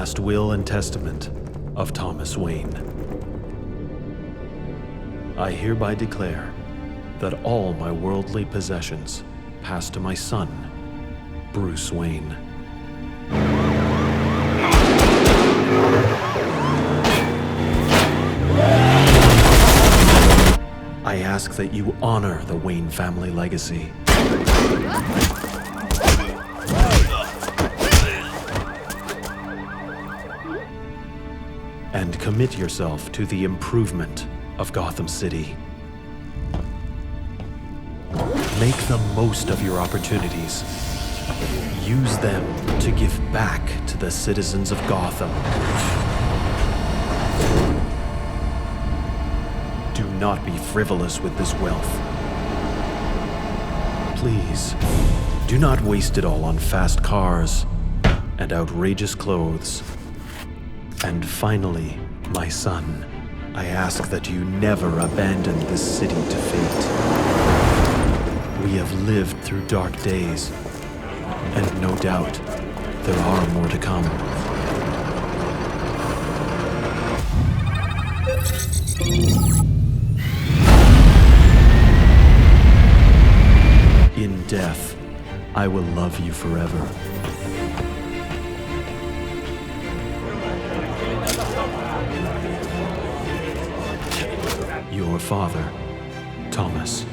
last will and testament of Thomas Wayne. I hereby declare that all my worldly possessions pass to my son, Bruce Wayne. I ask that you honor the Wayne family legacy. And commit yourself to the improvement of Gotham City. Make the most of your opportunities. Use them to give back to the citizens of Gotham. Do not be frivolous with this wealth. Please, do not waste it all on fast cars and outrageous clothes. And finally, my son, I ask that you never abandon this city to fate. We have lived through dark days, and no doubt, there are more to come. In death, I will love you forever. Your father, Thomas.